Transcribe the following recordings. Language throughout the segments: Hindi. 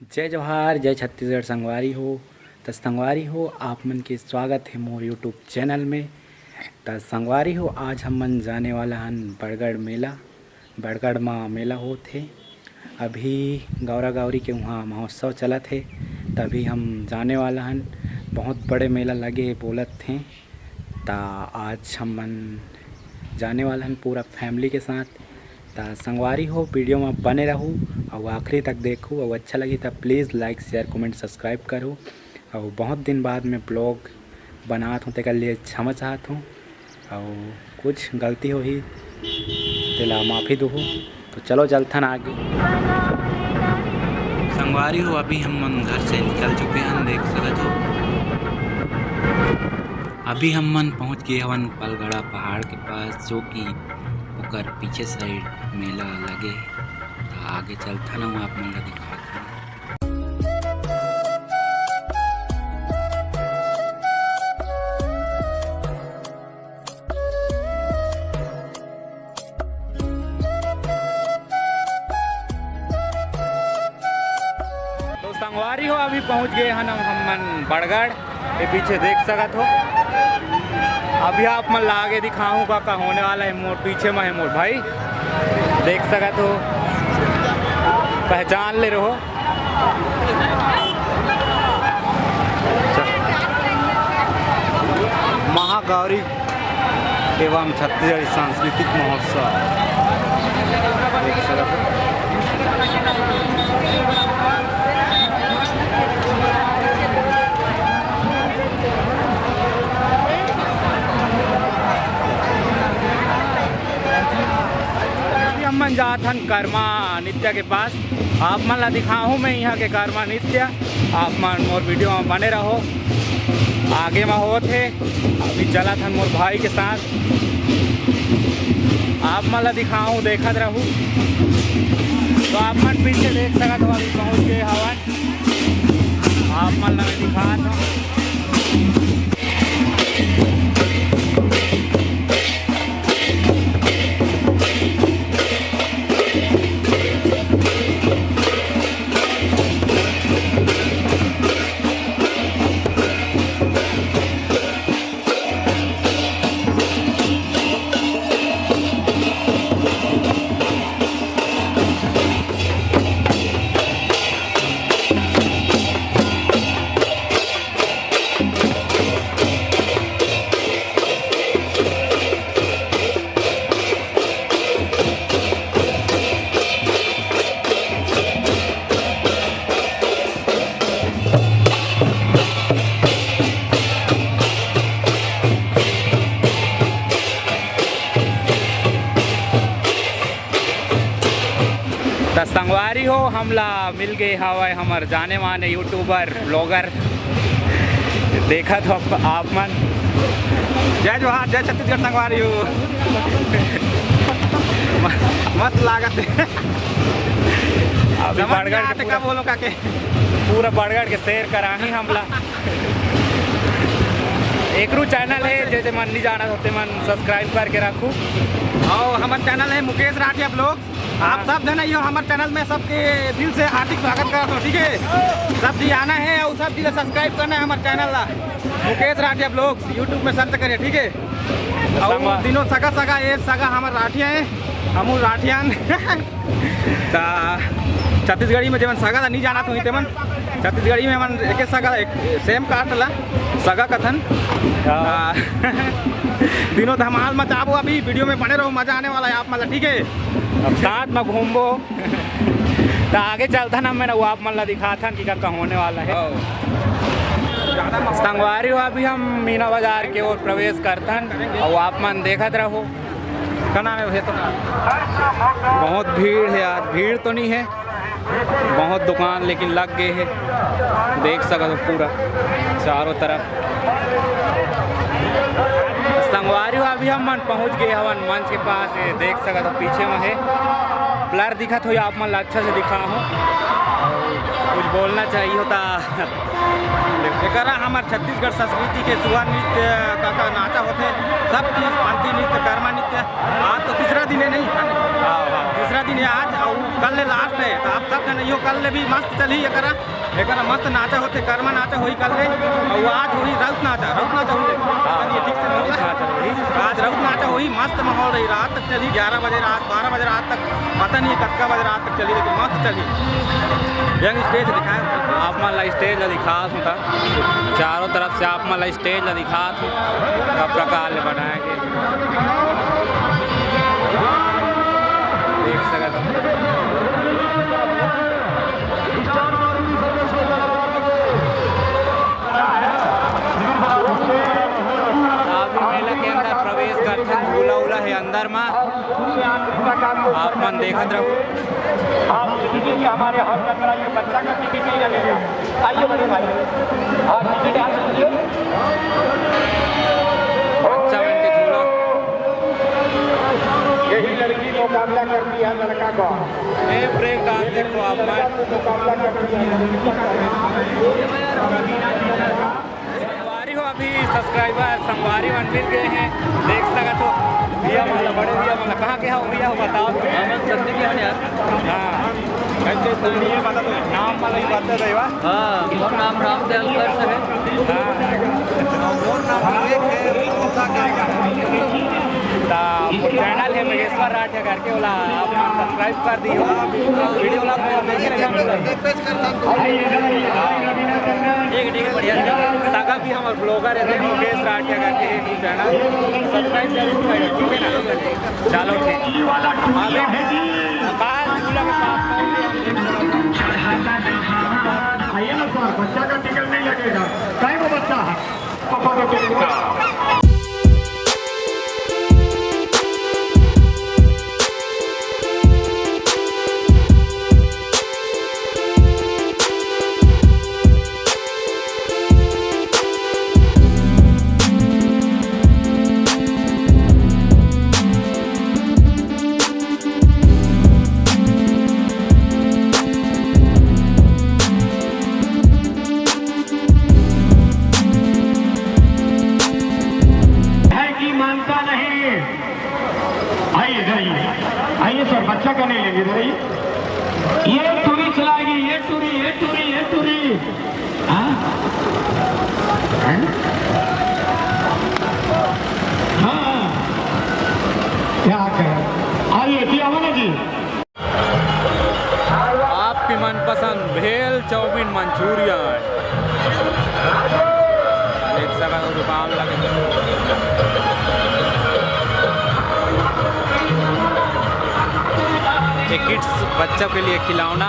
जय जोहार जय छत्तीसगढ़ संगवारी हो। तो संगवारी हो आप मन के स्वागत है मोर यूट्यूब चैनल में। तो संगवारी हो आज हम मन जाने वाला हन बड़गड़ मेला। बड़गड़ में मेला होते अभी गौरा गौरी के वहाँ महोत्सव चलत है, तभी हम जाने वाला हन। बहुत बड़े मेला लगे बोलत थे। तो आज हम मन जाने वाला हन पूरा फैमिली के साथ। तो संगवारी हो वीडियो में बने रहूँ और आखिरी तक देखूँ और अच्छा लगी तो please like share comment subscribe करो। और बहुत दिन बाद मैं ब्लॉग बनात हूँ तेकर लिए क्षमा चाहत हूँ और कुछ गलती हो ही तेला माफ़ी दो। तो चलो चलथन आगे। संगवारी हो अभी हम मन घर से निकल चुके हैं, देख सकते हो। अभी हम मन पहुँच गए हवन पलगड़ा पहाड़ के पास, जो कि ओकर पीछे साइड मेला लगे। तो आगे चलता ना आप मन ला दिखाता हूँ। तो संगवारी हो अभी पहुँच गए हैं हम मन बड़गड़ के पीछे, देख सकत हो। अभी आप मन आगे दिखाऊँ का होने वाला है। मोर पीछे में है मोर भाई, देख सकत हो, पहचान ले रहो। महागौरी एवं छत्तीसगढ़ी सांस्कृतिक महोत्सव, देख सकत हो। मन जाथन कर्मा नृत्य के पास, आप मन ला दिखाऊँ मैं यहाँ के कर्मा नृत्य। आप मन मोर वीडियो में बने रहो, आगे में होत है। अभी चला था मोर भाई के साथ, आप मन ला दिखाऊँ देखत रहूँ। तो आप मन पीछे देख सकत हो, अभी पहुँच गए हवन। आप मन ला दिखात हूँ। तो संगवारी हो हमला मिल गए हवाए हमार जाने माने यूट्यूबर ब्लॉगर, देखत हो आप मन। जय जोहार जय छत्तीसगढ़ संगवारी हो। मस्त लागत है। अभी बड़गड़ के का बोलो काके पूरा बड़गड़ के शेयर कराही हमला। एकरू चैनल है जैसे मन नहीं जाना होते मन सब्सक्राइब करके रखूँ। और हमारा चैनल है मुकेश राठिया ब्लॉग। आप सब जन यो हमारे चैनल में सबके दिल से हार्दिक स्वागत करता हूँ, ठीक है। सब जी आना है और सब दिल सब्सक्राइब करना है हमारे चैनल ला, मुकेश राठिया ब्लॉग यूट्यूब में सर्च करिए, ठीक है। और दिनों सगा सगा ये सगा हमारे राठिया है, हम राठियान। छत्तीसगढ़ी में जब सगा नहीं जाना तो तेमन छत्तीसगढ़ी में मन एक सगा एक सेम काट ला सगा कथन। दिनों धमाल मचाबो, अभी वीडियो में बने रहो, मजा आने वाला है आप मतलब, ठीक है। अब साथ में घूमबो। तो आगे चलता ना मेरा वो आप मन ला दिखाता कि क्या होने वाला है। संगवारी हो अभी हम मीना बाजार के ओर प्रवेश करतन और आप मन देखत रहो। क्या नाम है तो? बहुत भीड़ है यार, भीड़ तो नहीं है, बहुत दुकान लेकिन लग गए है, देख सकते हो पूरा चारों तरफ। संगवारी हो अभी हम मन पहुँच गए हवन मंच के पास है, देख सकते हो पीछे में है ब्लर दिखत हो, आप मन अच्छा से दिखा हो। कुछ बोलना चाहिए होता। एकरा हमार छत्तीसगढ़ संस्कृति के सुअर नृत्य का नाचा होते, सब चीज़ पंथी नृत्य कर्मा नृत्य। आज तो तीसरा दिन है, नहीं तीसरा दिन है आज, और कल लास्ट है। तो आप सब देखा नहीं हो कल ले भी मस्त चली एकरा मस्त नाचा होते कर्मा नाचा होई कल ले और आज होई राउत नाचा होई ये ठीक से नहीं होगा आज राउत नाचा होई मस्त माहौल रही रात तक चली 11 बजे रात 12 बजे रात तक पता नहीं कत्का बजे रात तक चली लेकिन मस्त चली यंग स्टेज दिखाया आप मन ला स्टेज ला दिखात हूँ चारों तरफ से आप मन ला स्टेज ला दिखात हूँ कब प्रकार ले बनाए के देख सकत मेला के अंदर प्रवेश करते झूला उला है अंदर में आप मन देखत रहो हमारे बच्चा का टिकट नहीं लगेगा आइए बड़े भाई और टिकट आ लीजिए बच्चा बन के झूला यही लड़की मुकाबला करती है लड़का को ये ब्रेक डांस देखो आप मुकाबला करती है संगवारी हो अभी सब्सक्राइबर संगवारी वन मिल गए हैं देख सकत हो भैया वाला बड़े भैया वाला कहाँ के हो भैया हो बताओ सत्य के हैं यार हाँ नाम वाला ही बात है दैवा हाँ मोर नाम रामदेव कर सके मोर नाम चैनल है महेश्वर राठिया करके बोला आप सब्सक्राइब कर दी हो वीडियो वाला ठीक बढ़िया सागा भी हमारे ब्लॉगर है मुकेश राठिया करके यूट्यूब चैनल सब्सक्राइब जरूर करें ठीक है ना चलो ठीक आइए ना सर बच्चा का टिकट नहीं लगेगा कहीं वो बच्चा है पापा का टिकट का आइए सर बच्चा का नहीं लेंगे भाई ये टूरी चलाएगी ये टूरी हाँ क्या करें आइए क्या होना जी आपकी मनपसंद भेल चाउमीन मंचूरियन एक सगा दुकान लगे किड्स बच्चों के लिए खिलौना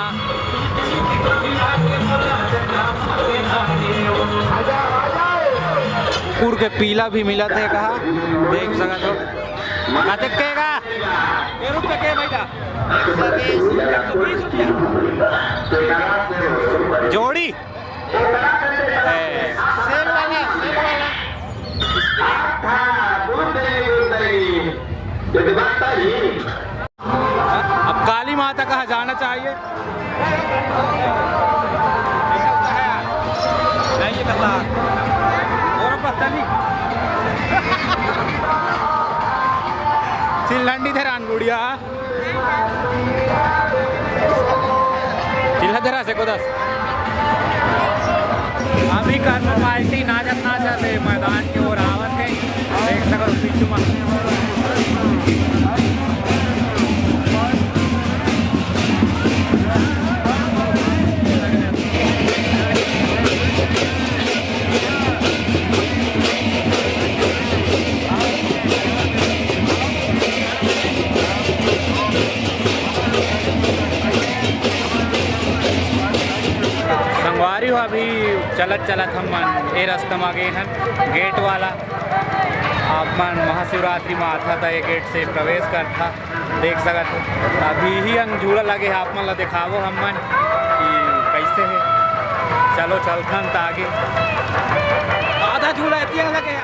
कुर के पीला भी मिला थे कहा देख सका तो कते केगा ये रुपये के भैया जोड़ी सेल वाला अब काली माता कहाँ जाना चाहिए नहीं ये करला और पत्तली चिल्लंडी धरान गुड़िया चिल्ला धरा से को दस अभी कर्म पार्टी नाचत मैदान की ओर आवत है देख सको पीछू में संगवारी हो अभी चलत हम ये रास्ता में गए हैं गेट वाला आप मन महाशिवरात्रि में आता था ये गेट से प्रवेश कर था देख सकत अभी ही हम झूला लगे आप मन ला दिखावो हम मन कि कैसे है चलो चलथन तो आगे आधा झूला लगे